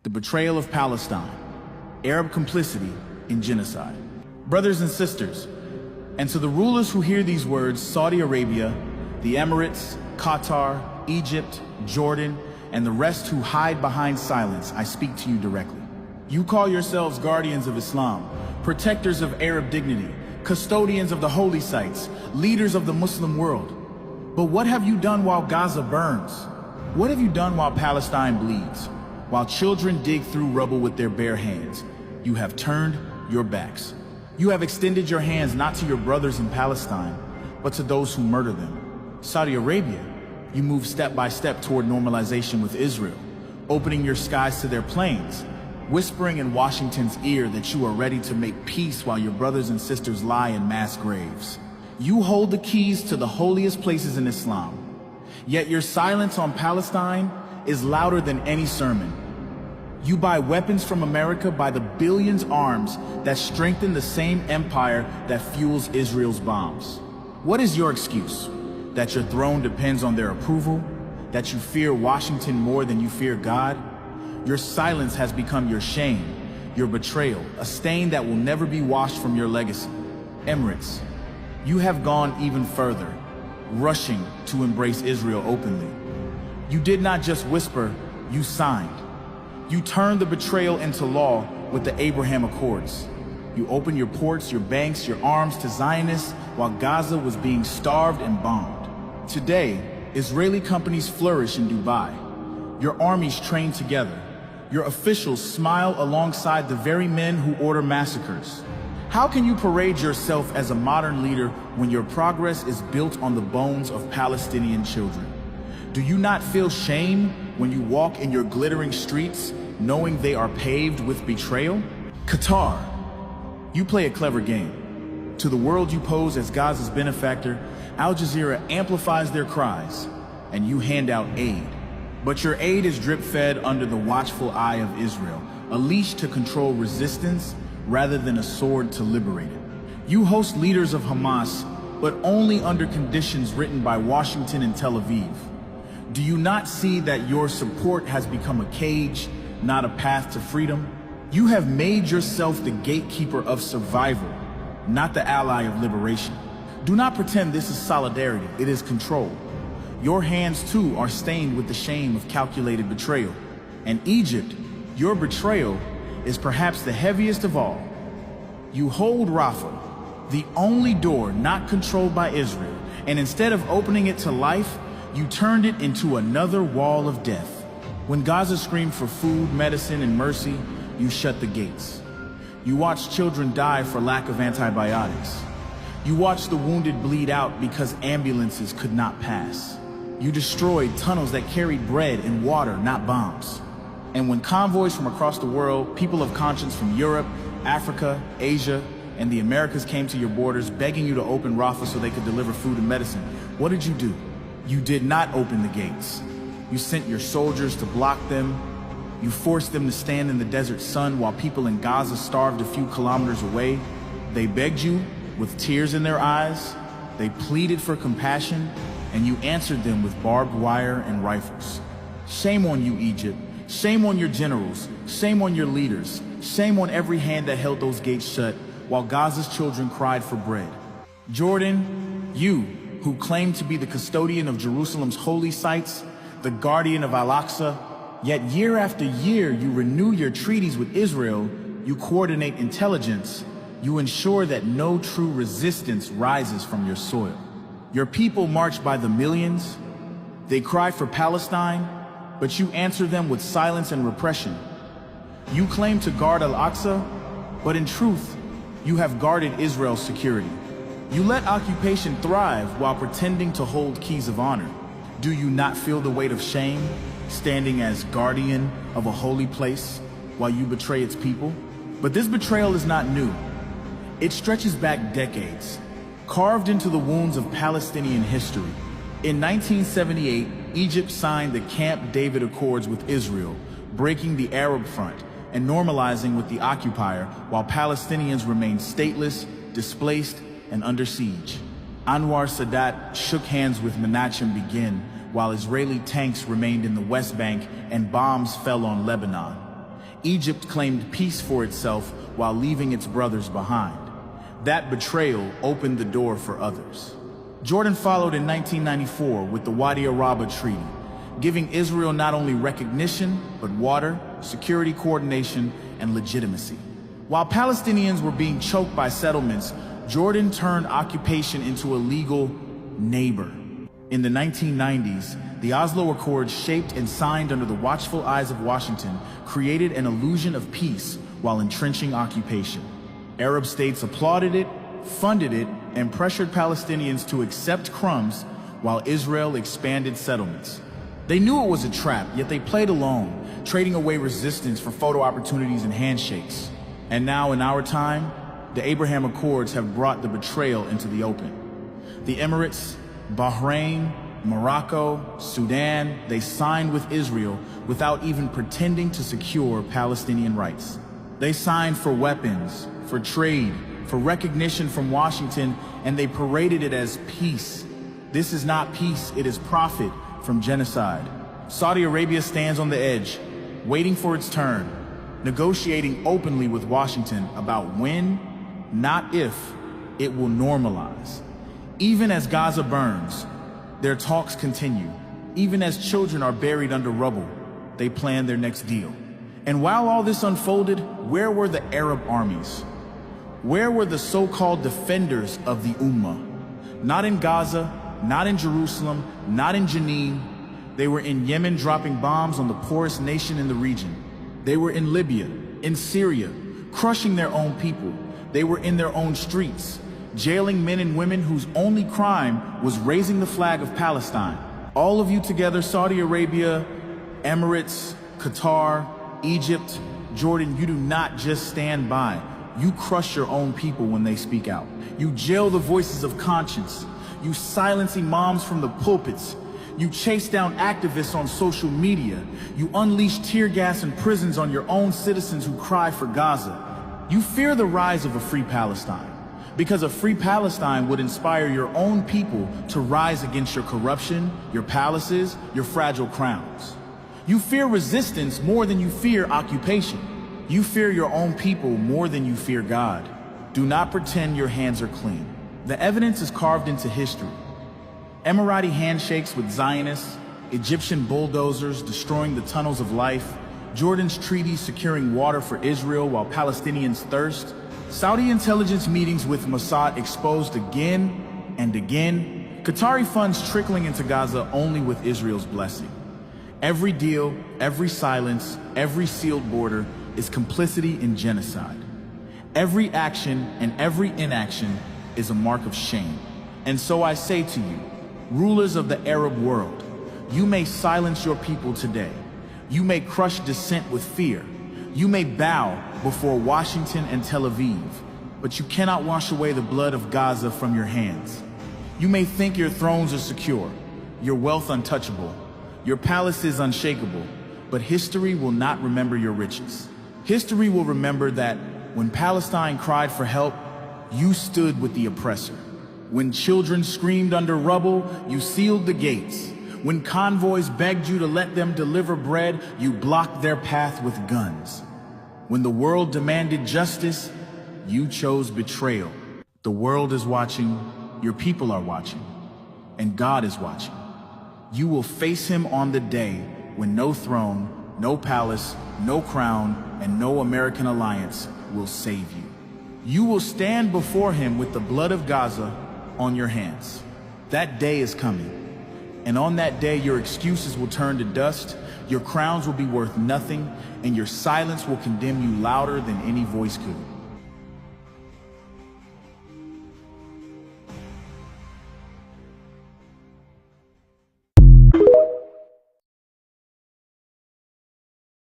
the betrayal of Palestine, Arab complicity in genocide. Brothers and sisters, and to the rulers who hear these words, Saudi Arabia, the Emirates, Qatar, Egypt, Jordan, and the rest who hide behind silence, I speak to you directly. You call yourselves guardians of Islam, protectors of Arab dignity, custodians of the holy sites, leaders of the Muslim world. But what have you done while Gaza burns? What have you done while Palestine bleeds? While children dig through rubble with their bare hands, you have turned your backs. You have extended your hands not to your brothers in Palestine, but to those who murder them. Saudi Arabia, you move step by step toward normalization with Israel, opening your skies to their planes, whispering in Washington's ear that you are ready to make peace while your brothers and sisters lie in mass graves. You hold the keys to the holiest places in Islam, yet your silence on Palestine is louder than any sermon. You buy weapons from America by the billions arms that strengthen the same empire that fuels Israel's bombs. What is your excuse? That your throne depends on their approval? That you fear Washington more than you fear God? Your silence has become your shame, your betrayal, a stain that will never be washed from your legacy. Emirates, you have gone even further, rushing to embrace Israel openly. You did not just whisper, you signed. You turned the betrayal into law with the Abraham Accords. You opened your ports, your banks, your arms to Zionists while Gaza was being starved and bombed. Today, Israeli companies flourish in Dubai. Your armies train together. Your officials smile alongside the very men who order massacres. How can you parade yourself as a modern leader when your progress is built on the bones of Palestinian children? Do you not feel shame when you walk in your glittering streets knowing they are paved with betrayal? Qatar, you play a clever game. To the world you pose as Gaza's benefactor, Al Jazeera amplifies their cries, and you hand out aid. But your aid is drip-fed under the watchful eye of Israel, a leash to control resistance rather than a sword to liberate it. You host leaders of Hamas, but only under conditions written by Washington and Tel Aviv. Do you not see that your support has become a cage, not a path to freedom? You have made yourself the gatekeeper of survival, not the ally of liberation. Do not pretend this is solidarity, it is control. Your hands too are stained with the shame of calculated betrayal. And Egypt, your betrayal is perhaps the heaviest of all. You hold Rafah, the only door not controlled by Israel, and instead of opening it to life, you turned it into another wall of death. When Gaza screamed for food, medicine, and mercy, you shut the gates. You watched children die for lack of antibiotics. You watched the wounded bleed out because ambulances could not pass. You destroyed tunnels that carried bread and water, not bombs. And when convoys from across the world, people of conscience from Europe, Africa, Asia, and the Americas came to your borders begging you to open Rafah so they could deliver food and medicine, what did you do? You did not open the gates. You sent your soldiers to block them. You forced them to stand in the desert sun while people in Gaza starved a few kilometers away. They begged you with tears in their eyes. They pleaded for compassion, and you answered them with barbed wire and rifles. Shame on you, Egypt. Shame on your generals. Shame on your leaders. Shame on every hand that held those gates shut while Gaza's children cried for bread. Jordan, you, who claim to be the custodian of Jerusalem's holy sites, the guardian of Al-Aqsa, yet year after year you renew your treaties with Israel, you coordinate intelligence, you ensure that no true resistance rises from your soil. Your people march by the millions, they cry for Palestine, but you answer them with silence and repression. You claim to guard Al-Aqsa, but in truth, you have guarded Israel's security. You let occupation thrive while pretending to hold keys of honor. Do you not feel the weight of shame, standing as guardian of a holy place while you betray its people? But this betrayal is not new. It stretches back decades, carved into the wounds of Palestinian history. In 1978, Egypt signed the Camp David Accords with Israel, breaking the Arab Front and normalizing with the occupier while Palestinians remained stateless, displaced, and under siege. Anwar Sadat shook hands with Menachem Begin while Israeli tanks remained in the West Bank and bombs fell on Lebanon. Egypt claimed peace for itself while leaving its brothers behind. That betrayal opened the door for others. Jordan followed in 1994 with the Wadi Araba Treaty, giving Israel not only recognition, but water, security coordination, and legitimacy. While Palestinians were being choked by settlements, Jordan turned occupation into a legal neighbor. In the 1990s, the Oslo Accords, shaped and signed under the watchful eyes of Washington, created an illusion of peace while entrenching occupation. Arab states applauded it, funded it, and pressured Palestinians to accept crumbs while Israel expanded settlements. They knew it was a trap, yet they played along, trading away resistance for photo opportunities and handshakes. And now, in our time, the Abraham Accords have brought the betrayal into the open. The Emirates, Bahrain, Morocco, Sudan, they signed with Israel without even pretending to secure Palestinian rights. They signed for weapons, for trade, for recognition from Washington, and they paraded it as peace. This is not peace, it is profit from genocide. Saudi Arabia stands on the edge, waiting for its turn, negotiating openly with Washington about when, not if, it will normalize. Even as Gaza burns, their talks continue. Even as children are buried under rubble, they plan their next deal. And while all this unfolded, where were the Arab armies? Where were the so-called defenders of the Ummah? Not in Gaza, not in Jerusalem, not in Jenin. They were in Yemen, dropping bombs on the poorest nation in the region. They were in Libya, in Syria, crushing their own people. They were in their own streets, jailing men and women whose only crime was raising the flag of Palestine. All of you together, Saudi Arabia, Emirates, Qatar, Egypt, Jordan, you do not just stand by. You crush your own people when they speak out. You jail the voices of conscience. You silence imams from the pulpits. You chase down activists on social media. You unleash tear gas and prisons on your own citizens who cry for Gaza. You fear the rise of a free Palestine, because a free Palestine would inspire your own people to rise against your corruption, your palaces, your fragile crowns. You fear resistance more than you fear occupation. You fear your own people more than you fear God. Do not pretend your hands are clean. The evidence is carved into history. Emirati handshakes with Zionists, Egyptian bulldozers destroying the tunnels of life, Jordan's treaties securing water for Israel while Palestinians thirst, Saudi intelligence meetings with Mossad exposed again and again, Qatari funds trickling into Gaza only with Israel's blessing. Every deal, every silence, every sealed border is complicity in genocide. Every action and every inaction is a mark of shame. And so I say to you, rulers of the Arab world, you may silence your people today. You may crush dissent with fear. You may bow before Washington and Tel Aviv, but you cannot wash away the blood of Gaza from your hands. You may think your thrones are secure, your wealth untouchable, your palaces unshakable, but history will not remember your riches. History will remember that when Palestine cried for help, you stood with the oppressor. When children screamed under rubble, you sealed the gates. When convoys begged you to let them deliver bread, you blocked their path with guns. When the world demanded justice, you chose betrayal. The world is watching, your people are watching, and God is watching. You will face him on the day when no throne, no palace, no crown, and no American alliance will save you. You will stand before him with the blood of Gaza on your hands. That day is coming. And on that day, your excuses will turn to dust, your crowns will be worth nothing, and your silence will condemn you louder than any voice could.